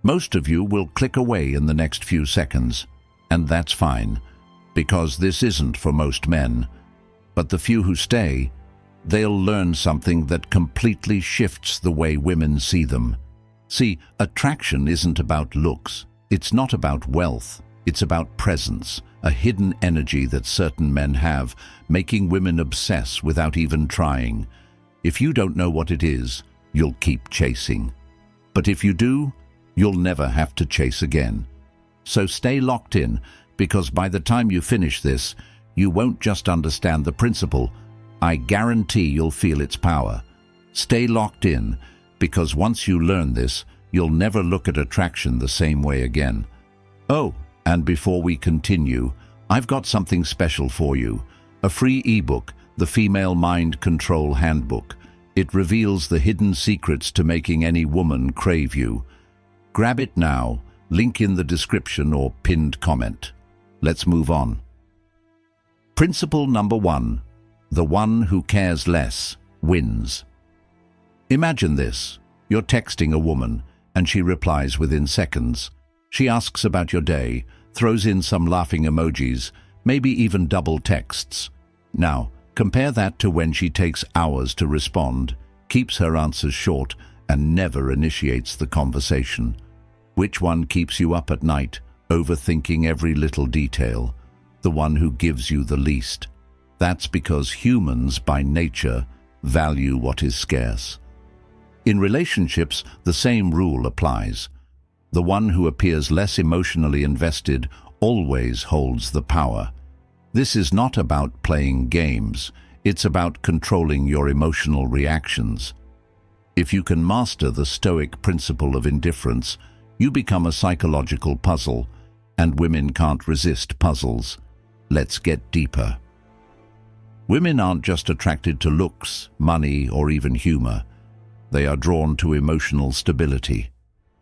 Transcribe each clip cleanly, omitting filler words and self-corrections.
Most of you will click away in the next few seconds, and that's fine, because this isn't for most men. But the few who stay, they'll learn something that completely shifts the way women see them. See, attraction isn't about looks. It's not about wealth. It's about presence, a hidden energy that certain men have, making women obsess without even trying. If you don't know what it is, you'll keep chasing. But if you do, you'll never have to chase again. So stay locked in, because by the time you finish this, you won't just understand the principle. I guarantee you'll feel its power. Stay locked in, because once you learn this, you'll never look at attraction the same way again. Oh, and before we continue, I've got something special for you. A free ebook, The Female Mind Control Handbook. It reveals the hidden secrets to making any woman crave you. Grab it now, link in the description or pinned comment. Let's move on. Principle number 1. The one who cares less wins. Imagine this. You're texting a woman, and she replies within seconds. She asks about your day, throws in some laughing emojis, maybe even double texts. Now, compare that to when she takes hours to respond, keeps her answers short, and never initiates the conversation. Which one keeps you up at night, overthinking every little detail? The one who gives you the least. That's because humans, by nature, value what is scarce. In relationships, the same rule applies. The one who appears less emotionally invested always holds the power. This is not about playing games. It's about controlling your emotional reactions. If you can master the Stoic principle of indifference, you become a psychological puzzle, and women can't resist puzzles. Let's get deeper. Women aren't just attracted to looks, money, or even humor. They are drawn to emotional stability.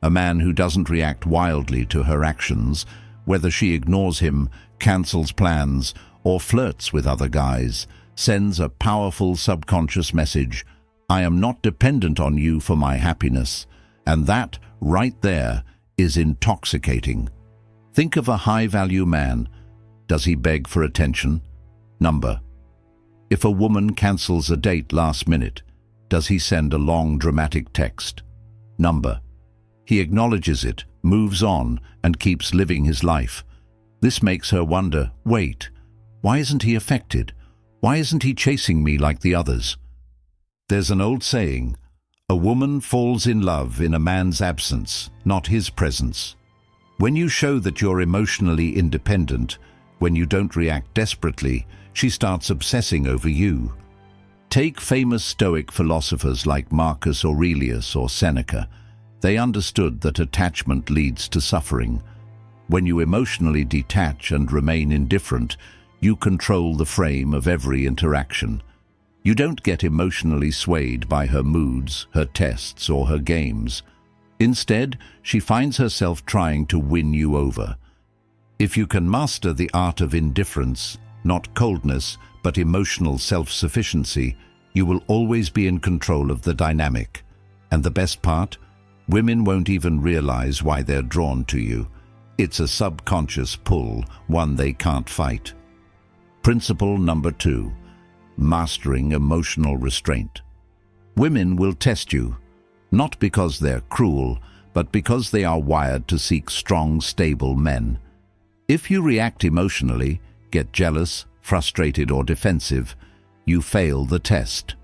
A man who doesn't react wildly to her actions, whether she ignores him, cancels plans, or flirts with other guys, sends a powerful subconscious message: I am not dependent on you for my happiness. And that, right there, is intoxicating. Think of a high-value man. Does he beg for attention? Number. If a woman cancels a date last minute, does he send a long, dramatic text? Number. He acknowledges it, moves on, and keeps living his life. This makes her wonder, wait, why isn't he affected? Why isn't he chasing me like the others? There's an old saying, a woman falls in love in a man's absence, not his presence. When you show that you're emotionally independent, when you don't react desperately, she starts obsessing over you. Take famous Stoic philosophers like Marcus Aurelius or Seneca. They understood that attachment leads to suffering. When you emotionally detach and remain indifferent, you control the frame of every interaction. You don't get emotionally swayed by her moods, her tests, or her games. Instead, she finds herself trying to win you over. If you can master the art of indifference, not coldness, but emotional self-sufficiency, you will always be in control of the dynamic. And the best part? Women won't even realize why they're drawn to you. It's a subconscious pull, one they can't fight. Principle number 2. Mastering emotional restraint. Women will test you, not because they're cruel, but because they are wired to seek strong, stable men. If you react emotionally, get jealous, frustrated, or defensive, you fail the test.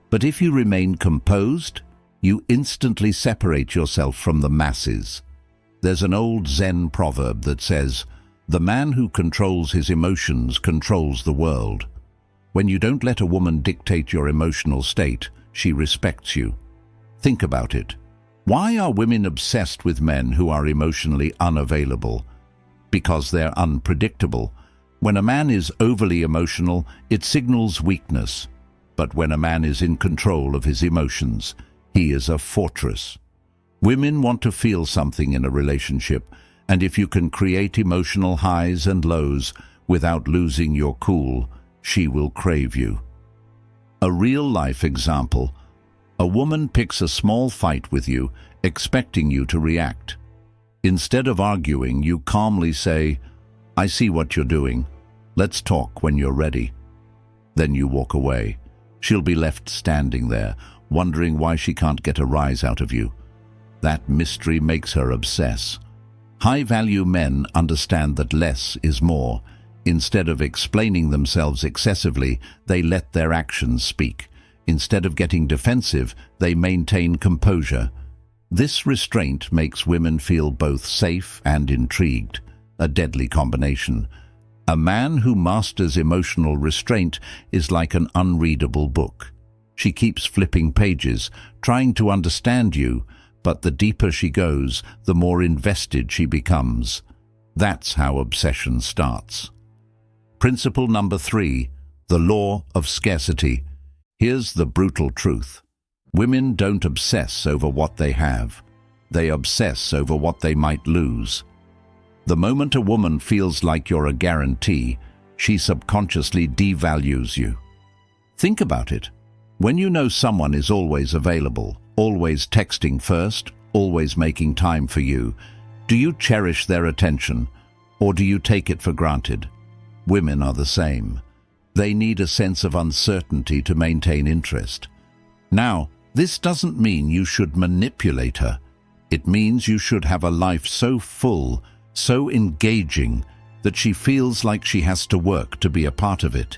But if you remain composed, you instantly separate yourself from the masses. There's an old Zen proverb that says, "The man who controls his emotions controls the world." When you don't let a woman dictate your emotional state, she respects you. Think about it. Why are women obsessed with men who are emotionally unavailable? Because they're unpredictable. When a man is overly emotional, it signals weakness. But when a man is in control of his emotions, he is a fortress. Women want to feel something in a relationship, and if you can create emotional highs and lows without losing your cool, she will crave you. A real-life example. A woman picks a small fight with you, expecting you to react. Instead of arguing, you calmly say, "I see what you're doing. Let's talk when you're ready." Then you walk away. She'll be left standing there, wondering why she can't get a rise out of you. That mystery makes her obsess. High-value men understand that less is more. Instead of explaining themselves excessively, they let their actions speak. Instead of getting defensive, they maintain composure. This restraint makes women feel both safe and intrigued, a deadly combination. A man who masters emotional restraint is like an unreadable book. She keeps flipping pages, trying to understand you, but the deeper she goes, the more invested she becomes. That's how obsession starts. Principle number 3, the law of scarcity. Here's the brutal truth. Women don't obsess over what they have. They obsess over what they might lose. The moment a woman feels like you're a guarantee, she subconsciously devalues you. Think about it. When you know someone is always available, always texting first, always making time for you, do you cherish their attention, or do you take it for granted? Women are the same. They need a sense of uncertainty to maintain interest. Now, this doesn't mean you should manipulate her. It means you should have a life so full, so engaging, that she feels like she has to work to be a part of it.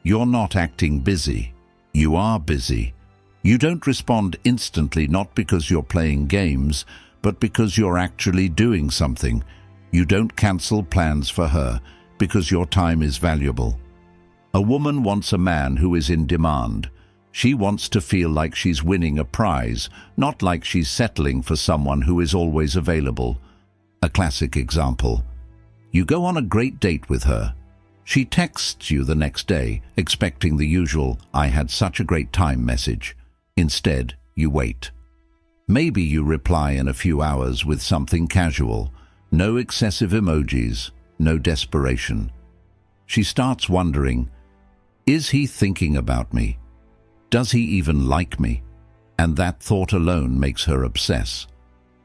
You're not acting busy. You are busy. You don't respond instantly, not because you're playing games, but because you're actually doing something. You don't cancel plans for her, because your time is valuable. A woman wants a man who is in demand. She wants to feel like she's winning a prize, not like she's settling for someone who is always available. A classic example. You go on a great date with her. She texts you the next day, expecting the usual "I had such a great time" message. Instead, you wait. Maybe you reply in a few hours with something casual. No excessive emojis, no desperation. She starts wondering, is he thinking about me? Does he even like me? And that thought alone makes her obsess.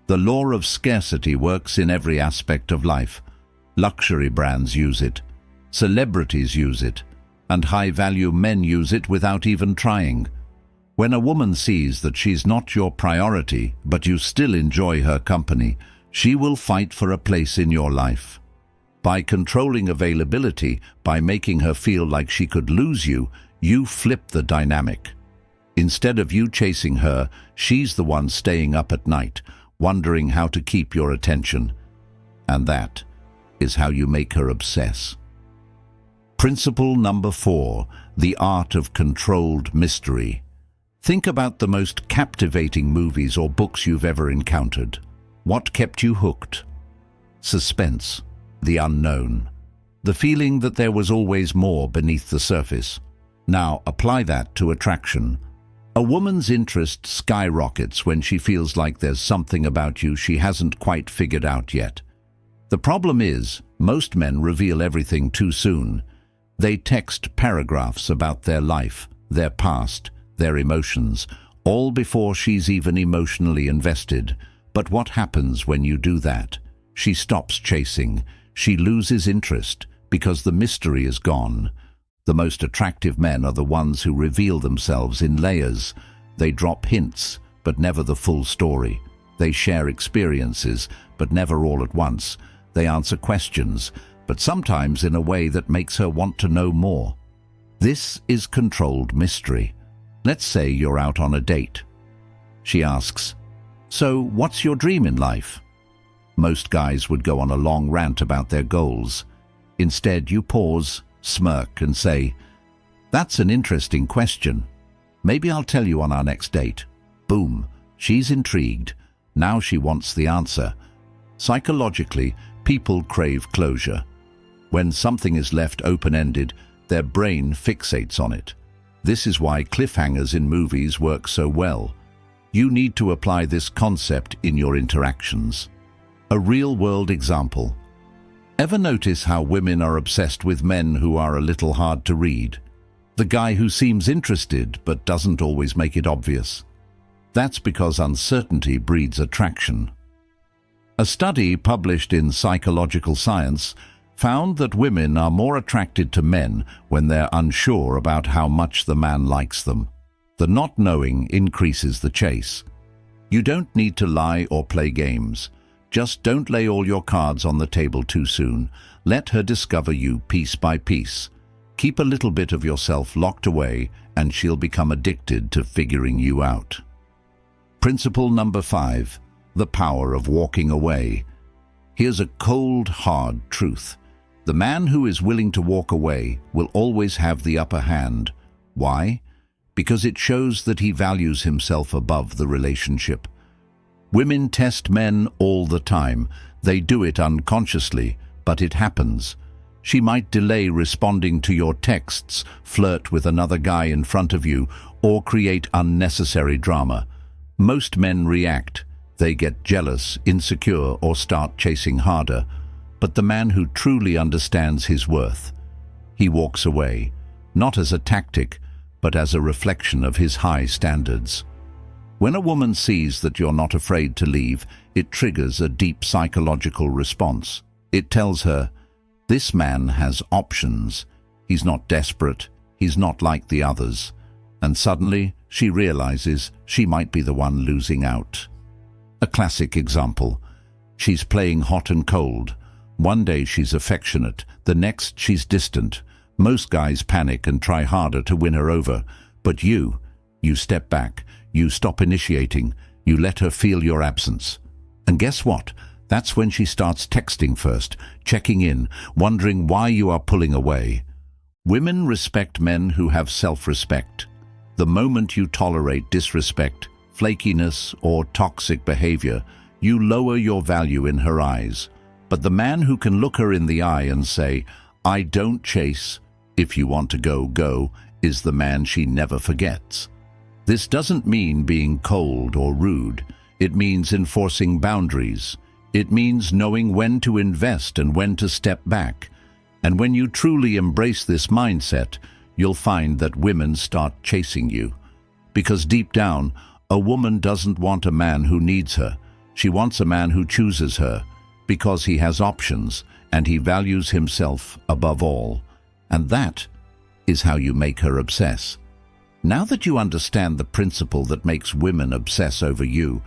The law of scarcity works in every aspect of life. Luxury brands use it, celebrities use it, and high-value men use it without even trying. When a woman sees that she's not your priority, but you still enjoy her company, she will fight for a place in your life. By controlling availability, by making her feel like she could lose you, you flip the dynamic. Instead of you chasing her, she's the one staying up at night, wondering how to keep your attention. And that is how you make her obsess. Principle number 4, the art of controlled mystery. Think about the most captivating movies or books you've ever encountered. What kept you hooked? Suspense, the unknown, the feeling that there was always more beneath the surface. Now apply that to attraction. A woman's interest skyrockets when she feels like there's something about you she hasn't quite figured out yet. The problem is, most men reveal everything too soon. They text paragraphs about their life, their past, their emotions, all before she's even emotionally invested. But what happens when you do that? She stops chasing. She loses interest because the mystery is gone. The most attractive men are the ones who reveal themselves in layers. They drop hints, but never the full story. They share experiences, but never all at once. They answer questions, but sometimes in a way that makes her want to know more. This is controlled mystery. Let's say you're out on a date. She asks, "So, what's your dream in life?" Most guys would go on a long rant about their goals. Instead, you pause, smirk, and say, "That's an interesting question. Maybe I'll tell you on our next date." Boom, she's intrigued. Now she wants the answer. Psychologically, people crave closure. When something is left open-ended, their brain fixates on it. This is why cliffhangers in movies work so well. You need to apply this concept in your interactions. A real-world example. Ever notice how women are obsessed with men who are a little hard to read? The guy who seems interested but doesn't always make it obvious. That's because uncertainty breeds attraction. A study published in Psychological Science found that women are more attracted to men when they're unsure about how much the man likes them. The not knowing increases the chase. You don't need to lie or play games. Just don't lay all your cards on the table too soon. Let her discover you piece by piece. Keep a little bit of yourself locked away and she'll become addicted to figuring you out. Principle number 5, the power of walking away. Here's a cold, hard truth. The man who is willing to walk away will always have the upper hand. Why? Because it shows that he values himself above the relationship. Women test men all the time. They do it unconsciously, but it happens. She might delay responding to your texts, flirt with another guy in front of you, or create unnecessary drama. Most men react. They get jealous, insecure, or start chasing harder. But the man who truly understands his worth, he walks away, not as a tactic, but as a reflection of his high standards. When a woman sees that you're not afraid to leave, it triggers a deep psychological response. It tells her, this man has options. He's not desperate. He's not like the others. And suddenly, she realizes she might be the one losing out. A classic example. She's playing hot and cold. One day she's affectionate, the next she's distant. Most guys panic and try harder to win her over. But you step back, you stop initiating, you let her feel your absence. And guess what? That's when she starts texting first, checking in, wondering why you are pulling away. Women respect men who have self-respect. The moment you tolerate disrespect, flakiness, or toxic behavior, you lower your value in her eyes. But the man who can look her in the eye and say, I don't chase, if you want to go, go, is the man she never forgets. This doesn't mean being cold or rude. It means enforcing boundaries. It means knowing when to invest and when to step back. And when you truly embrace this mindset, you'll find that women start chasing you. Because deep down, a woman doesn't want a man who needs her. She wants a man who chooses her, because he has options and he values himself above all. And that is how you make her obsess. Now that you understand the principle that makes women obsess over you,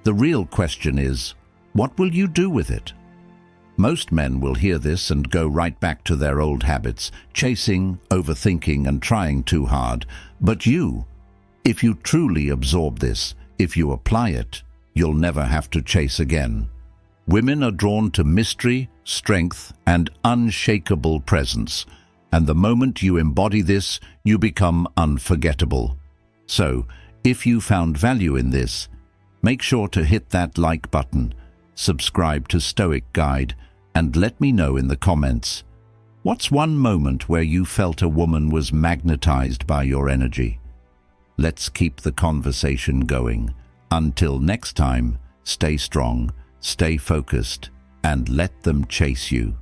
the real question is, what will you do with it? Most men will hear this and go right back to their old habits, chasing, overthinking, and trying too hard. But you, if you truly absorb this, if you apply it, you'll never have to chase again. Women are drawn to mystery, strength, and unshakable presence. And the moment you embody this, you become unforgettable. So, if you found value in this, make sure to hit that like button, subscribe to Stoic Guide, and let me know in the comments, what's one moment where you felt a woman was magnetized by your energy? Let's keep the conversation going. Until next time, stay strong, stay focused, and let them chase you.